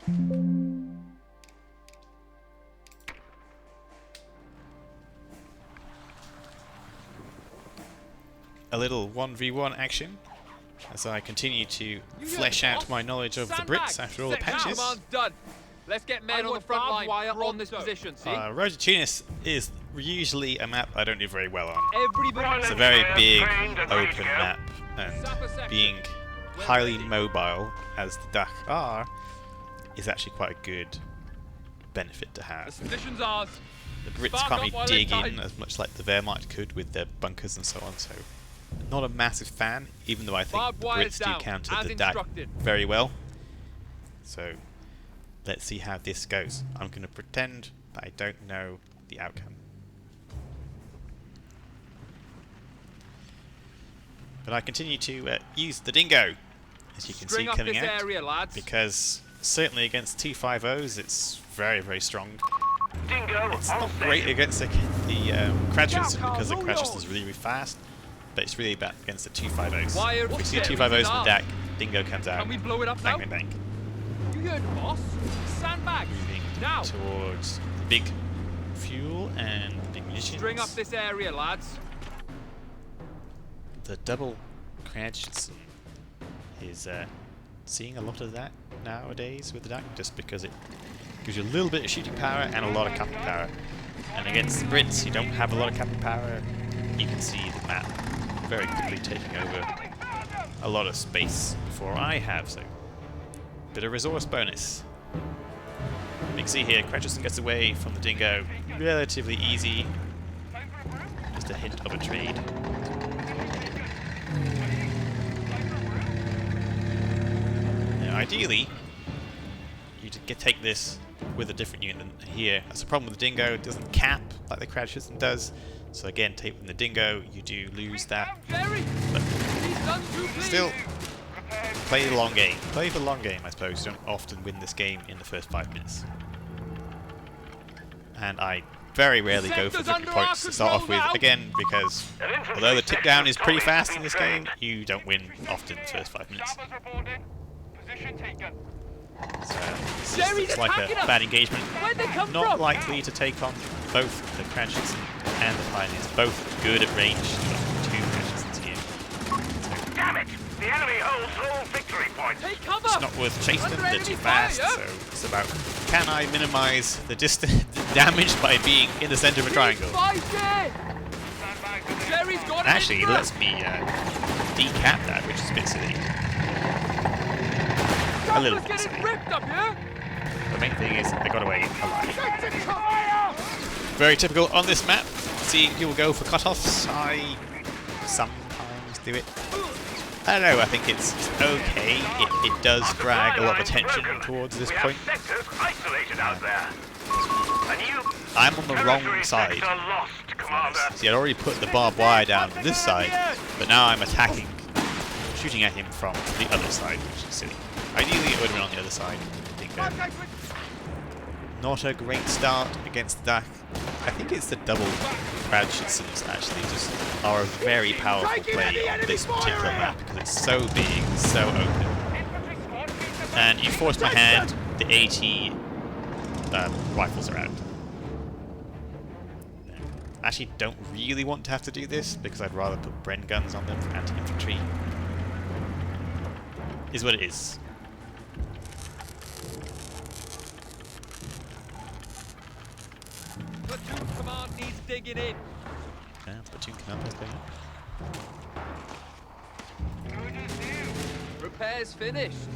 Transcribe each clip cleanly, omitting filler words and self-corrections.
A little 1v1 action as I continue to flesh out my knowledge of the Brits after all the patches. Done. Let's get men on the front line. We're on this position. See? Road to Tunis is usually a map I don't do very well on. Everybody. It's a very big open map, and being highly mobile as the DAK are is actually quite a good benefit to have. This position's ours. The Brits can't really dig in as much like the Wehrmacht could with their bunkers and so on, so not a massive fan, even though I think the Brits do counter the DAK very well. So let's see how this goes. I'm going to pretend that I don't know the outcome. But I continue to use the dingo, as you can see coming out, because certainly against 250s it's very, very strong. It's not great against the Krajicson because the Krajicson is really, really fast, but it's really bad against the 250s. If we see 250s in the DAK, dingo comes out. Can we blow it up bang, now? bang, bang. You heard the boss. Sandbags. Moving now towards the big fuel and big munitions. String up this area, lads. The double Krajicson is seeing a lot of that nowadays with the DAK, just because it gives you a little bit of shooting power and a lot of capping power. And against the Brits, you don't have a lot of capping power. You can see the map very quickly taking over a lot of space before I have, so bit of resource bonus. You can see here, Krajicson gets away from the dingo relatively easy. Just a hint of a trade. Now, ideally, you take this with a different unit than here. That's the problem with the dingo, it doesn't cap like the Krajicson does. So again, taking the dingo, you do lose that. But still, play the long game. Play the long game, I suppose. You don't often win this game in the first 5 minutes. And I very rarely go for victory points to start off with, again, because although the tick down is pretty fast in this game, you don't win often in the first 5 minutes. So, this looks like a bad engagement. Not likely to take on both the Krajicson and the Pioneers. Both good at range. Two Krajicsons here. Damn it! The enemy holds all victory points. It's not worth chasing them, they're too fast, so it's about can I minimise the distance damage by being in the centre of a triangle. Actually, it lets me decap that, which is a bit silly. A little bit silly. The main thing is I got away alive. Very typical on this map. Seeing people go for cutoffs, I sometimes do it. I don't know, I think it's okay. It does drag a lot of attention towards this point. I'm on the wrong side. See, I'd already put the barbed wire down on this side, but now I'm attacking, shooting at him from the other side, which is silly. Ideally, it would have been on the other side. I think not a great start against the DAK. I think it's the double Krajicons actually just are a very powerful play on this particular map because it's so big, so open. And you force my hand, the AT rifles are out. I actually don't really want to have to do this because I'd rather put Bren guns on them for anti-infantry. Is what it is. Platoon command needs digging in. Yeah, platoon command is going up. Repairs finished.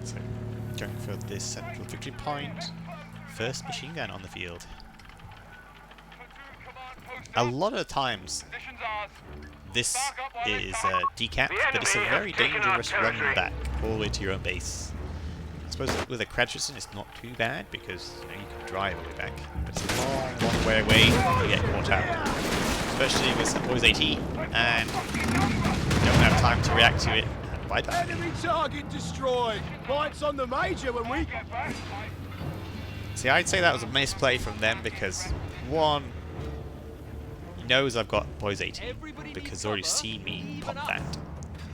So, going for this central victory point. First machine gun on the field. A lot of times, this is decapped, but it's a very dangerous run back all the way to your own base. I suppose with a Krajicson it's not too bad because you can drive all the way back, but it's a long, long way away to get caught out. Especially with some boys AT, and you don't have time to react to it. And bye bye. Enemy target destroyed. Lights on the major when we get back. See, I'd say that was a misplay from them because one, he knows I've got boys AT because he's already seen me pop that.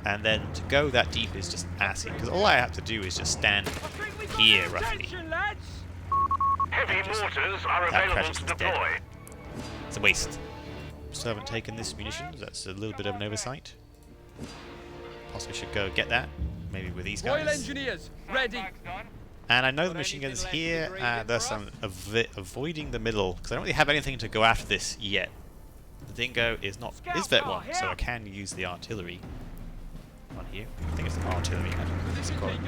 And then to go that deep is just assy, because all I have to do is just stand here, roughly. Heavy mortars are That available precious to is dead. deploy. It's a waste. Still haven't taken this munitions. That's a little bit of an oversight. Possibly should go get that. Maybe with these Royal guys. Engineers, ready. And I know the machine guns here. Thus I'm avoiding the middle because I don't really have anything to go after this yet. The Dingo is not Vet 1, so I can use the artillery on here. I think it's the artillery. What's it called?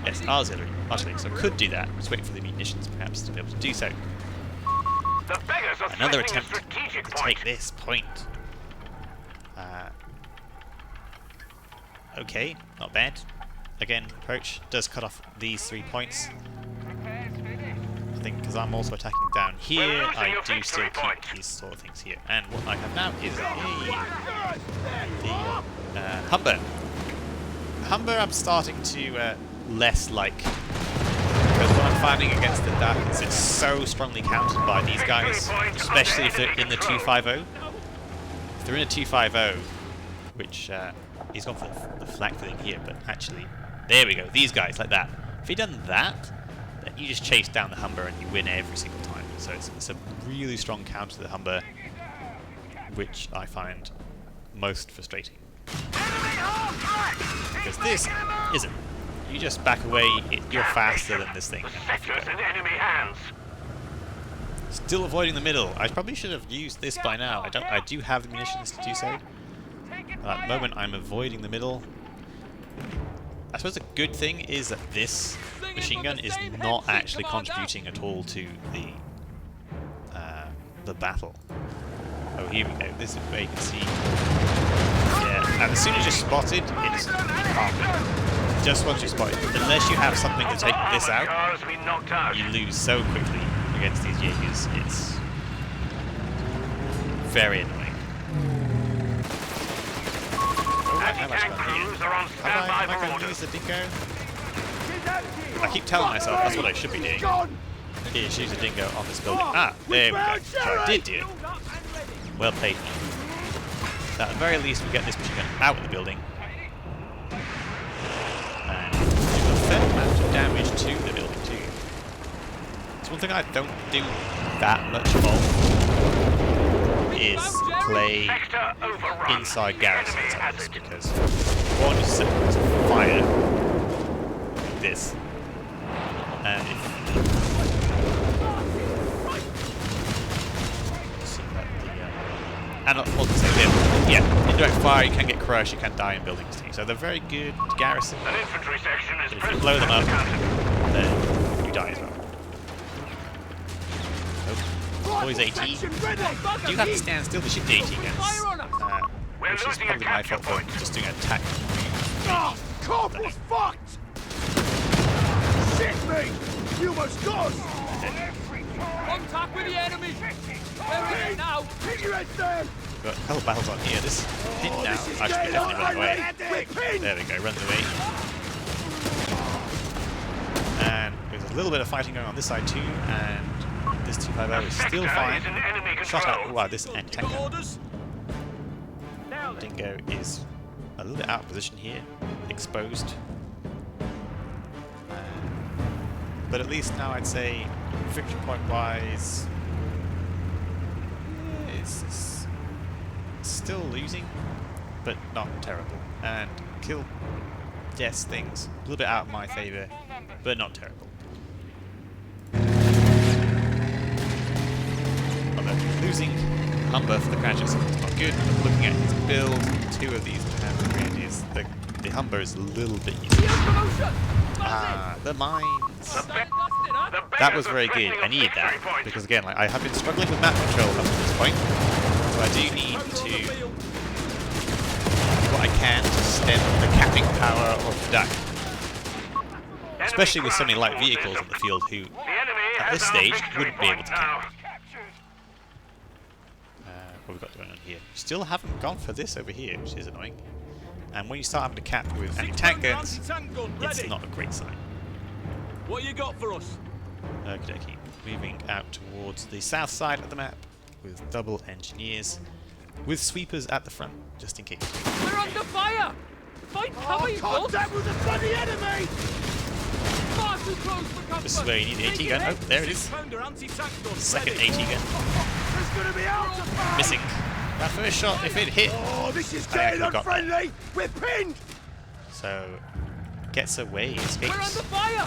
Yes, artillery. Artillery. So I could do that. Just waiting for the munitions perhaps to be able to do so. The beggars are Another threatening a attempt strategic to point. take this point. Okay, not bad. Again, approach does cut off these 3 points. I think because I'm also attacking down here, I do still keep these sort of things here. And what I have now is the Humber. Humber I'm starting to less like. Because what I'm finding against the DAK is it's so strongly countered by these guys, especially if they're in the 250. If they're in a 250, which he's gone for the flak thing here, but actually, there we go, these guys, like that. If he'd done that, then you just chase down the Humber and you win every single time. So it's a really strong counter to the Humber, which I find most frustrating. Because this isn't. You just back away, you're faster than this thing. The sector's in enemy hands. Still avoiding the middle. I probably should have used this by now. I do have the munitions to do so. At the moment I'm avoiding the middle. I suppose the good thing is that this machine gun is not actually contributing at all to the battle. Oh, here we go. This is where you can see. Yeah, and as soon as you're spotted, it's you can't win. Just once you're spotted, unless you have something to take this out, you lose so quickly against these Jaegers. It's very annoying. How much have I used the Dingo? I keep telling myself that's what I should be doing. Is use a Dingo on this building. Ah, there we go. So I did do it. Well played. So at the very least we get this machine gun out of the building. And do a fair amount of damage to the building too. It's one thing I don't do that much of is play inside garrisons on this, because one is set to fire like this, and and also yeah, indirect fire, you can get crushed, you can die in buildings too. So they're very good garrison. An infantry section is But if you blow them up, then you die as well. Boys AT. Do you have to stand still to shoot the AT guns? Which is probably my fault for just doing an attack. Corporal's fucked! Shit me! You almost got us! Contact with the enemy. Where are we now? Hit your head down! We've got a couple battles on here. This pin now, I should definitely run away. There we go, runs away. And there's a little bit of fighting going on this side too, and this 250 is still fine. Shot out. Wow, this anti-tank gun. Dingo is a little bit out of position here, exposed. But at least now I'd say, victory point wise, it's still losing, but not terrible. And kill death things a little bit out of my favour, but not terrible. Losing Humber for the crashes is not good. Looking at his build, two of these grenadiers, the Humber is a little bit easier. The mines. That was very good. I needed that because again, like, I have been struggling with map control up to this point, so I do need to do what I can to stem the capping power of the DAK. Especially with so many light vehicles in the field who, at this stage, wouldn't be able to cap. What we've got going on here. Still haven't gone for this over here, which is annoying. And when you start having to cap with anti-tank guns, it's not a great sign. What you got for us? Okie dokie. Moving out towards the south side of the map with double engineers, with sweepers at the front, just in case. We're under fire! Find cover, you Contact with the bloody enemy! Spartans This is where you need the AT gun. Oh, there it is. Second AT gun. Missing. That first shot, if it hit, Oh, this is I getting actually got that. unfriendly. We're pinned. So gets away, escapes. We're under fire!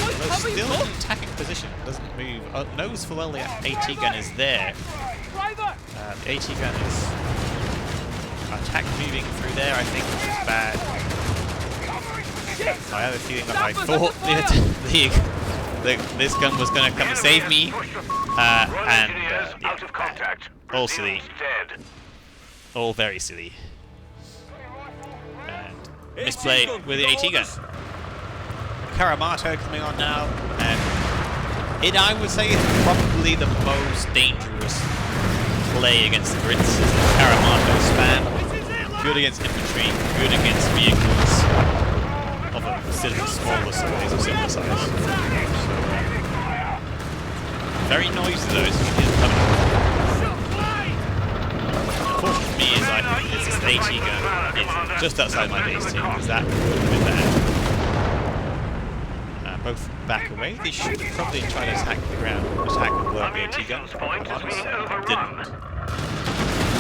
Although still in attacking position, doesn't move. Knows full well the AT gun is there. Driver! The AT gun is attack moving through there, I think, which is bad. I have a feeling that I thought this gun was going to come and save me. Out of contact. All silly. Dead. All very silly. And misplay with the AT gun. Karamato coming on now, and I would say is probably the most dangerous play against the Brits is the Karamato span. Good against infantry, good against vehicles of a considerably smaller size or similar size. So, very noisy though, so it is coming. Unfortunate for me is I think this AT gun is just outside my base too, because that would have been bad. Both back away. They should have probably tried to attack the ground, attack and blow up the AT gun. Didn't.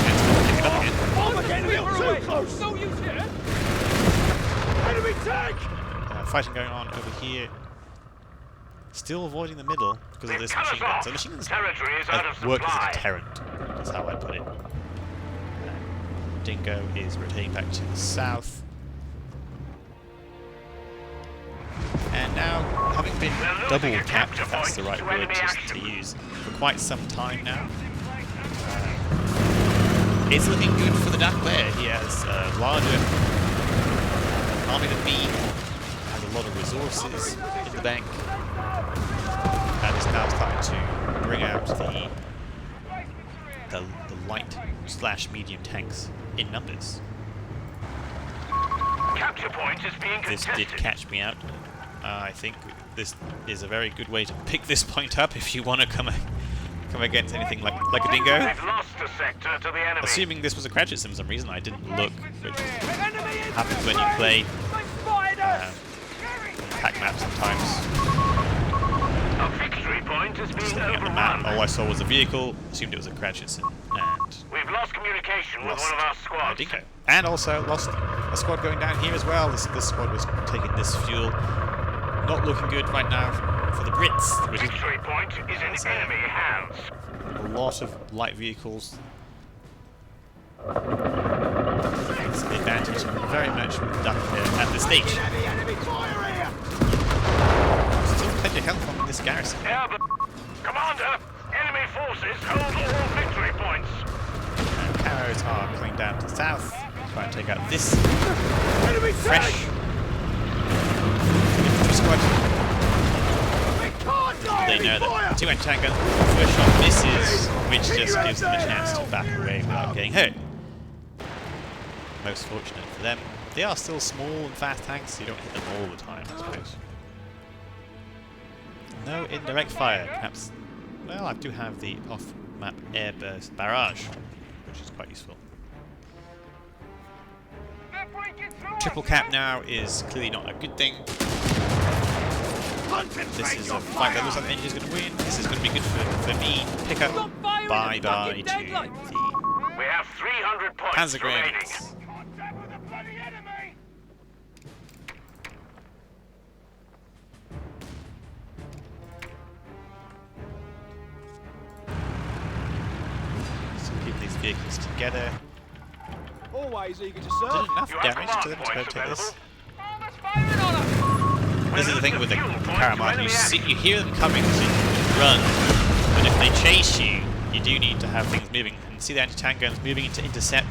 And pick it up again. Oh, we're getting a little too close. No use here! Enemy tank. Fighting going on over here. Still avoiding the middle because of this machine gun. So machine guns have worked as a deterrent. That's how I put it. Dingo is rotating back to the south. And now, having been double capped, if that's the right word to use, for quite some time now, it's looking good for the DAK player. He has a larger army than me, has a lot of resources in the bank, and is now starting to bring out the light/medium tanks in numbers. Capture point is being This contested. did catch me out. I think this is a very good way to pick this point up if you want to come against anything like a dingo. We've lost a sector to the enemy. Assuming this was a credit sim for some reason, I didn't look, which happens when you play pack maps sometimes. A victory point is being Just looking at the map, overrun. all I saw was a vehicle, assumed it was a credit sim, and We've lost communication with lost one of our a squads. dingo. And also lost a squad going down here as well. This squad was taking this fuel. Not looking good right now for the Brits, which is Victory point is in enemy hands. a lot of light vehicles. It's the advantage very much with the DAK at this stage. Enemy fire here. Still plenty of help on this garrison. Yeah, but Commander, enemy forces hold all victory points. And Carrows are coming down to the south, trying to take out this Enemy fresh tank. infantry squad. We can't go. They know Fire. that two anti-tank gun first shot misses, which just gives them a chance to back away without getting hurt. Most fortunate for them. They are still small and fast tanks, so you don't hit them all the time, I suppose. No indirect fire, perhaps. Well, I do have the off-map airburst barrage, which is quite useful. Triple cap now is clearly not a good thing. This is a fight that looks like the engine's going to win. This is going to be good for me. Pick up Stop firing bye the bye fucking to deadlight. the We have 300 points Panzer remaining. grenades. Contact with the bloody enemy. So keep these vehicles together. Always eager to Did serve. enough You have damage to them command to take this. points Almost firing on us! This is the thing with the Fuel point to Karamata. enemy You hear them coming, so you can run. But if they chase you, you do need to have things moving. And see the anti-tank guns moving into intercept.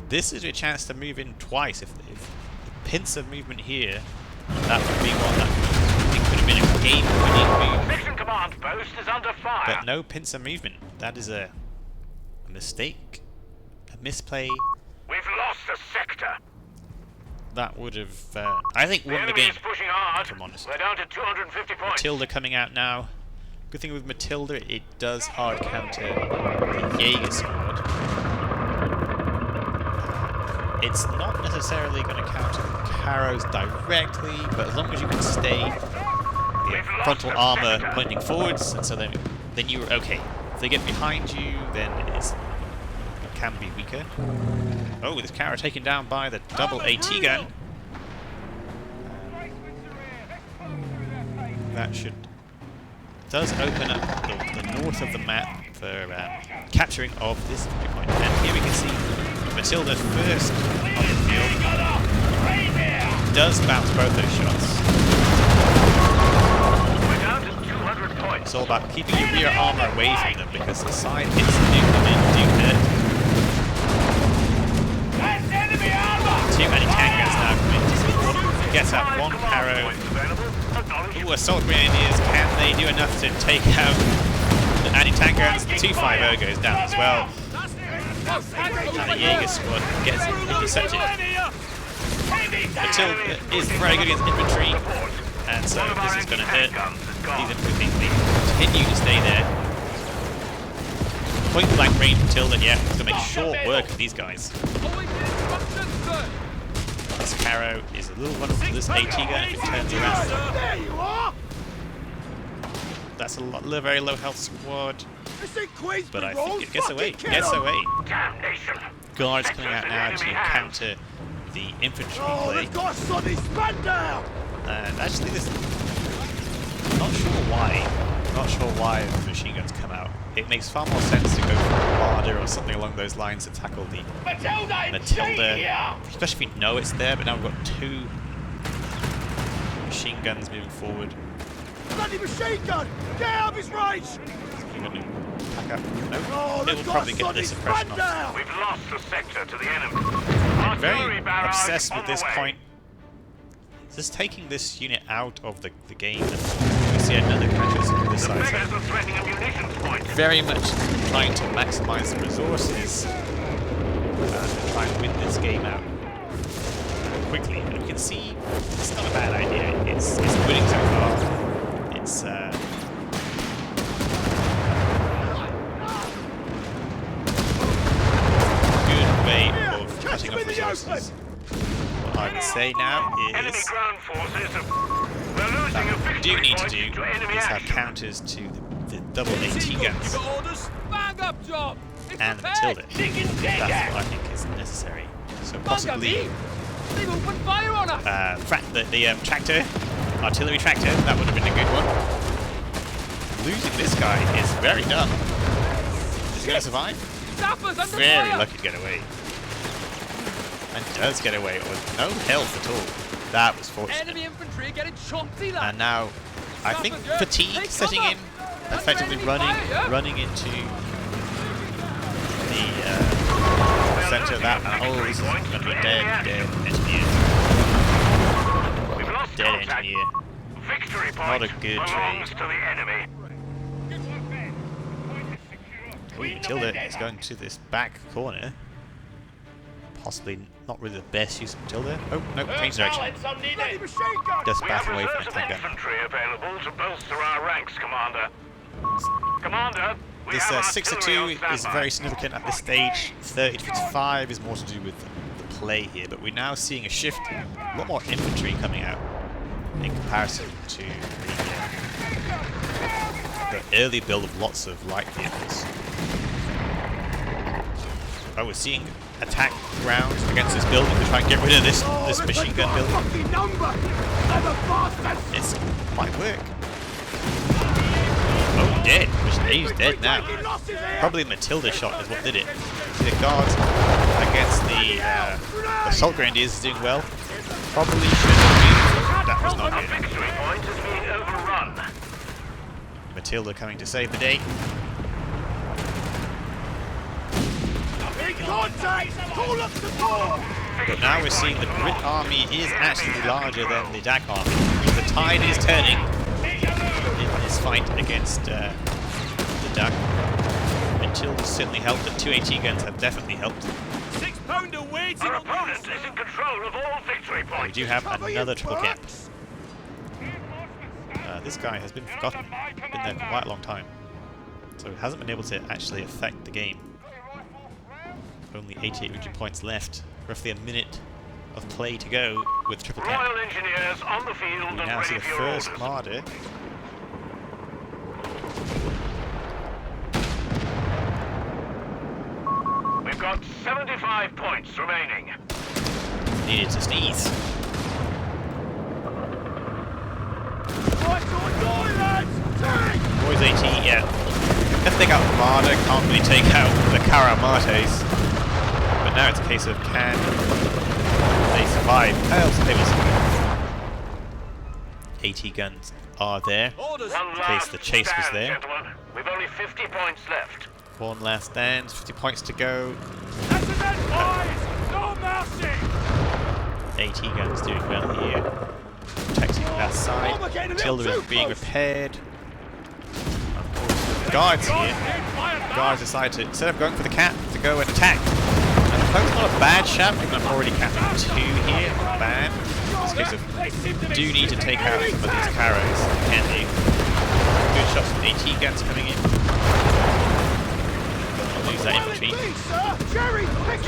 This is your chance to move in twice. If the pincer movement here, that would be one that I think could have been a game-winning move. Section command post is under fire. But no pincer movement. That is a mistake, a misplay. We've lost a sector. That would have, I think, The won the enemy game. is pushing hard. If I'm honest. We're down to 250 points. Matilda coming out now. Good thing with Matilda, it does hard counter the Jaeger squad. It's not necessarily going to counter the Carrows directly, but as long as you can stay the frontal armor pointing forwards, and so then you're okay. If they get behind you, then it can be weaker. Oh, this Cara taken down by the double AT gun. That does open up the north of the map for capturing of this victory point. And here we can see Matilda first on the field. Does bounce both those shots. We're down to 200 points. It's all about keeping your rear armor away from them because the side hits do hurt. That's enemy armor! Two anti-tank guns now coming to support. Gets out one Caro. Ooh, assault grenadiers. Can they do enough to take out the anti-tank guns? The 250 goes down as well. And the Jaeger squad gets intercepted. Matilda is very good against infantry, and so this is going to hurt these infantry. They continue to stay there. Point blank range Matilda, yeah, it's going to make short work of these guys. This Caro is a little vulnerable to this AT gun if it turns around. There you are! That's a very low health squad, but I think it gets away. Damnation! Guards coming out now to counter the infantry Oh, play. they've got a soddy span down! And actually this... Not sure why the machine guns come out. It makes far more sense to go for a Marder or something along those lines to tackle the Matilda. Especially if you know it's there, but now we've got two machine guns moving forward. Bloody machine gun! Get out of his range! You're going to pack up. No, Oh, it will probably get the suppression off. We've lost the sector to the enemy. Very obsessed with this point. Just taking this unit out of the game, and we see another catches on this side. So very much trying to maximize the resources and try and win this game out quickly. And we can see it's not a bad idea. It's winning so far. It's good way of cutting off resources. What I would say now is what we do need to do is have counters to the double AT guns and Matilda. That's what I think is necessary. So possibly the tractor, artillery tractor, that would have been a good one. Losing this guy is very dumb. Is he going to survive? Very lucky to get away. And does get away with no health at all. That was fortunate. And now, I think fatigue setting in, effectively running into the center of that. And oh, this is going to be a dead engineer. Dead engineer. Not a good trade. Ooh, Matilda is going to this back corner. Possibly not really the best use of Matilda. Oh, no, change direction. Just back away from the tank gun. This 6-2 is very significant at this stage. 30-55 is more to do with the play here, but we're now seeing a shift, a lot more infantry coming out in comparison to the early build of lots of light vehicles. Oh, we're seeing attack ground against this building to try and get rid of this machine gun building. It might work. Oh, dead. He's dead now. Probably Matilda shot is what did it. The guards against the assault grenadiers is doing well. Probably should have been. That was not good. Matilda coming to save the day. But now we're seeing the Brit army is actually larger than the DAK army. The tide is turning in this fight against the DAK. Matilda certainly helped. The 2 AT guns have definitely helped. Our opponent is in control of all victory points. We do have another triple camp. This guy has been forgotten. Been there quite a long time. So it hasn't been able to actually affect the game. Only 88 victory points left. Roughly a minute of play to go with triple camp. Royal Engineers on the field. We now see the first Marder got 75 points remaining. Needed to sneeze. Right on your lads! Tank! Boys AT, yeah. Let's take out Armada, can't really take out the Karamates. But now it's a case of can they survive? How else they will survive? AT guns are there. Orders. In case the chase was there. Gentlemen. We've only 50 points left. One last stand, 50 points to go. That's the men, boys! No mercy! AT guns doing well here. Protecting that side. Matilda is being repaired. Of course, the guards here. The guards decide to, instead of going for the cat, to go and attack. And the cloak's not a bad shot, because I'm already capping 2 here. Not bad. In this case of, do need to take out some of these Caros. Can do. Good shots from AT guns coming in. I'll lose that infantry.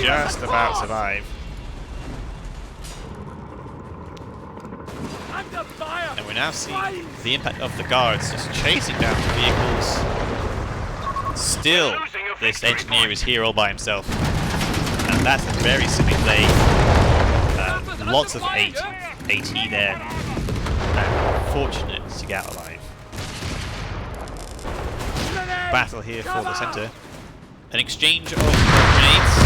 Just about survive. And we're now seeing the impact of the guards just chasing down the vehicles. Still, this engineer is here all by himself. And that's a very silly play. Lots of AT there. And fortunate to get out alive. Battle here for the centre. An exchange of grenades.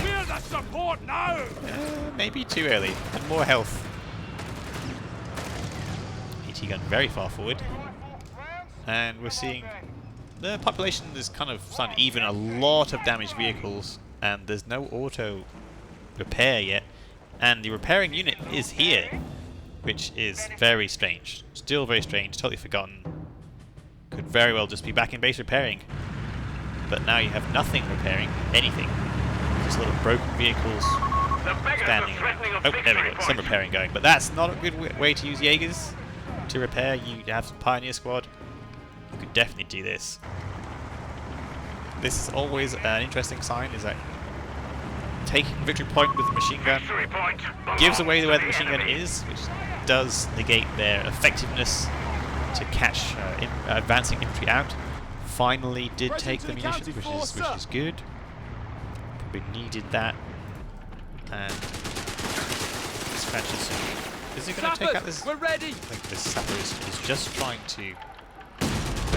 We're the support now! Maybe too early. And more health. AT gun very far forward. And we're seeing the population is kind of starting to even a lot of damaged vehicles. And there's no auto repair yet. And the repairing unit is here. Which is very strange. Still very strange. Totally forgotten. Could very well just be back in base repairing. But now you have nothing repairing. Anything. Just a lot of broken vehicles. Standing. Oh, there we go. Some repairing going. But that's not a good way to use Jaegers to repair. You have some Pioneer Squad. You could definitely do this. This is always an interesting sign, is that taking victory point with the machine gun gives away where the machine gun is, which does negate their effectiveness to catch advancing infantry out. Finally did take the munitions, which is good. We needed that. And scratches. Is he going to take out this? We're ready. I think this sapper is just trying to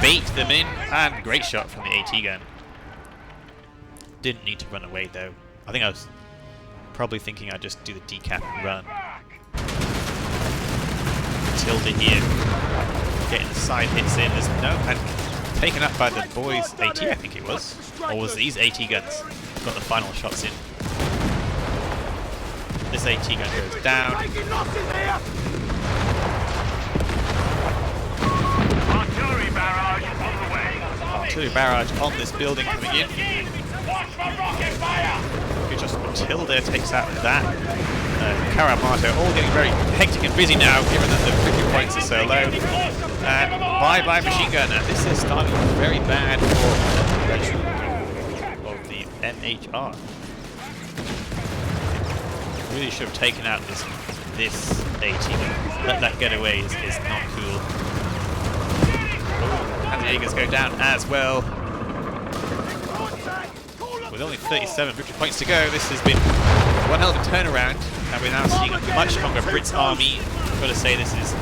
bait them in. And great shot from the AT gun. Didn't need to run away though. I think I was probably thinking I'd just do the decap and run. Matilda here. Getting the side hits in. There's no. And taken up by the boys' AT, I think it was. Or was these AT guns? Got the final shots in. This AT gun goes down. Artillery barrage on the way. Artillery barrage on this building coming in. Good just Matilda takes out that. Karamato all getting very hectic and busy now, given that the victory points are so low. And bye-bye machine gun. And this is starting very bad for the of the MHR. Really should have taken out this AT gun. Let that get away is not cool. And the Jaegers go down as well. With only 37 victory points to go, this has been one hell of a turnaround, and we're now seeing a much stronger Brits army. I've got to say, this is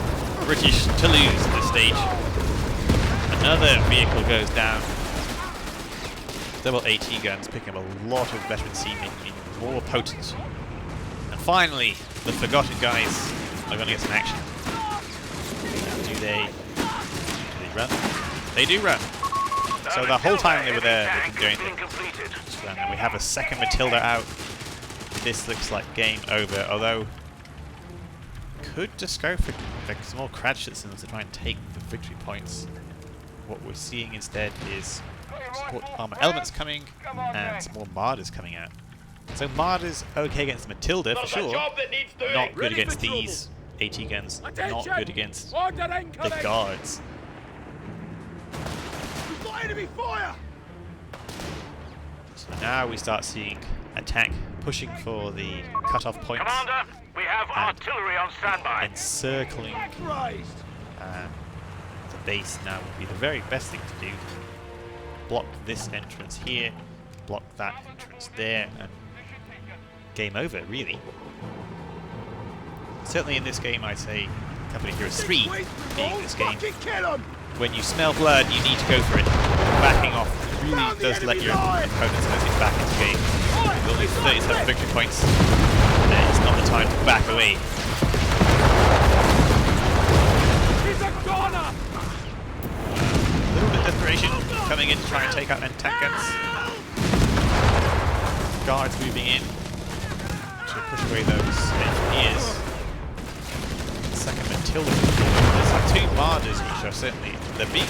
British to lose at this stage. Another vehicle goes down. Double AT guns, picking up a lot of veterancy, making it more potent. And finally, the forgotten guys are going to get some action. Do they run? They do run. So the whole time they were there, they didn't do anything. And we have a second Matilda out. This looks like game over, although could just go for some more Cratchitsons to try and take the victory points. What we're seeing instead is support armor elements coming and some more Martyrs coming out. So Martyrs okay against Matilda for sure, not good against these AT guns, not good against the guards. We've got enemy fire! So now we start seeing attack pushing for the cut-off points. Commander, we have artillery on standby. Encircling the base now would be the very best thing to do. Block this entrance here, block that entrance there, and game over, really. Certainly in this game, I'd say Company Heroes 3 being this game. When you smell blood, you need to go for it. Backing off really does let your opponents get back into the game. With only 37 victory points, it's not the time to back away. A little bit of desperation coming in to try and take out anti-tank guns. Guards moving in to push away those engineers. Second Matilda. There's two Martyrs which are certainly the big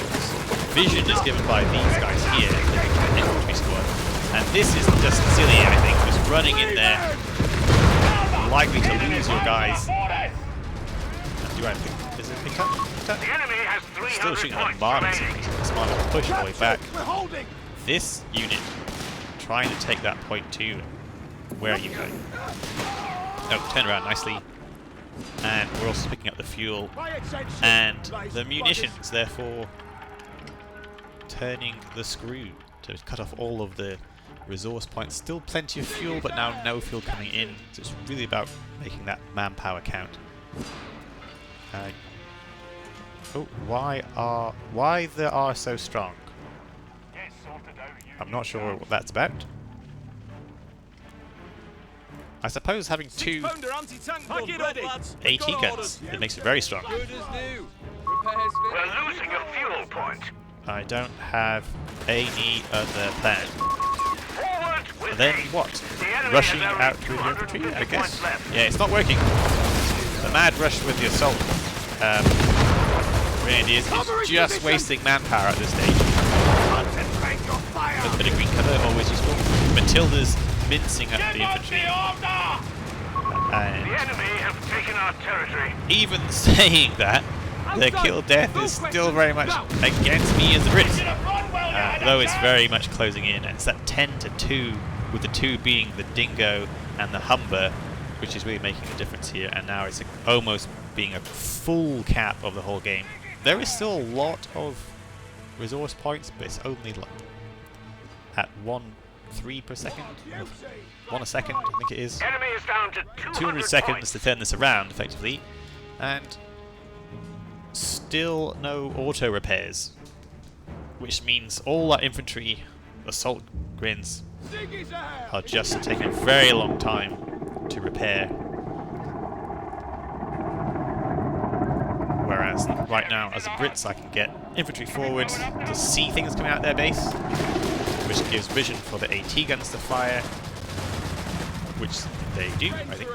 vision is given by these guys here, the infantry squad. And this is just silly, I think, just running in there. Likely to lose your guys. Do I think is it pick up? The enemy has 300 Still shooting at points Martyrs. remaining. It's Martyrs to push all the way back. This unit trying to take that point too. Where are you going? Oh, turn around nicely. And we're also picking up the fuel and the munitions, therefore turning the screw to cut off all of the resource points. Still plenty of fuel, but now no fuel coming in. So it's really about making that manpower count. Oh, why they are so strong? I'm not sure what that's about. I suppose having two AT guns, it makes it very strong. Good as new. We're losing a fuel point. I don't have any other plan. Forward with Then haste. what? The enemy Rushing has only out through the 200 infantry, I fuel guess. points left. Yeah, it's not working. The mad rush with the assault grenadiers is just wasting manpower at this stage. A bit of green cover, always useful. Matilda's mincing up the infantry. The And enemy have taken our territory. even saying that, the kill death is still very much against me as the Brits. Though it's very much closing in, and it's at 10-2, with the two being the Dingo and the Humber, which is really making a difference here. And now it's almost being a full cap of the whole game. There is still a lot of resource points, but it's only like at 1.3 per second. 1 a second, I think it is. Enemy is down to 200 seconds to turn this around, effectively. And still no auto repairs, which means all that infantry assault grins are just taking a very long time to repair. Whereas right now, as a Brits, I can get infantry forward to see things coming out their base, which gives vision for the AT guns to fire, which they do, I think.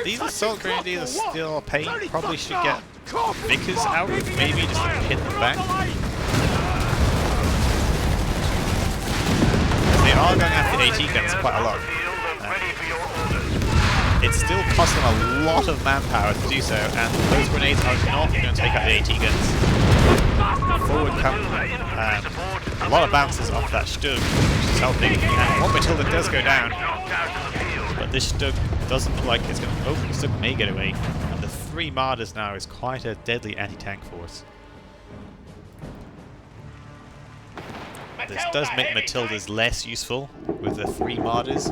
These assault grenadiers are still a pain. Probably should get Vickers out, maybe just to hit them back. They are going after AT guns quite a lot. It still costs them a lot of manpower to do so, and those grenades are not going to take out the AT guns. Forward come a lot of bounces off that Stug, which is helping. And one Matilda does go down, but this Stug doesn't look like it's going to. Oh, the Stug may get away. And the 3 Martyrs now is quite a deadly anti-tank force. This does make Matildas less useful with the 3 Martyrs,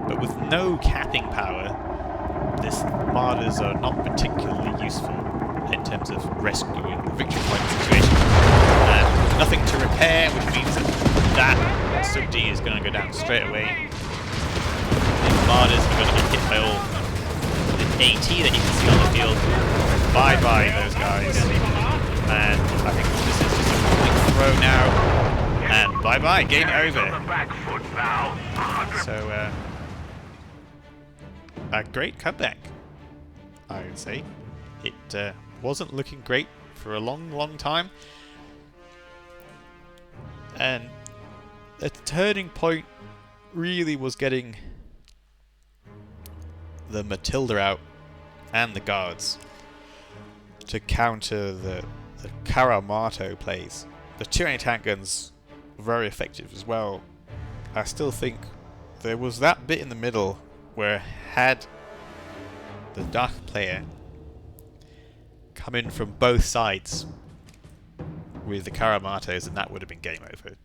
but with no capping power, this Martyrs are not particularly useful in terms of rescuing the victory point situation. Nothing to repair, which means that Sub D is going to go down straight away. The Martyrs are going to get hit by all the AT that you can see on the field. Bye-bye those guys. And I think this is just a quick throw now. And bye-bye, game over. So, a great comeback, I would say. It wasn't looking great for a long, long time. And the turning point really was getting the Matilda out and the guards to counter the Karamato plays. The 2 anti-tank guns were very effective as well. I still think there was that bit in the middle where had the DAK player come in from both sides with the Karamatos, and that would have been game over.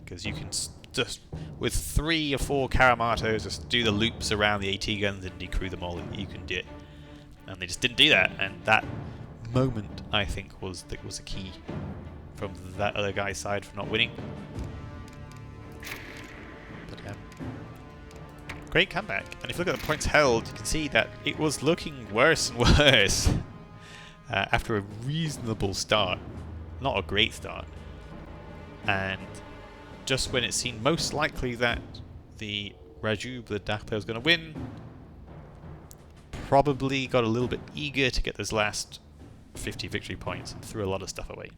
because you can just with 3 or 4 Karamatos just do the loops around the AT guns and decrew them all. You can do it, and they just didn't do that. And that moment, I think, was a key from that other guy's side for not winning. But great comeback. And if you look at the points held, you can see that it was looking worse and worse after a reasonable start, not a great start. And just when it seemed most likely that the Raju, the DAK player, was going to win, probably got a little bit eager to get those last 50 victory points and threw a lot of stuff away.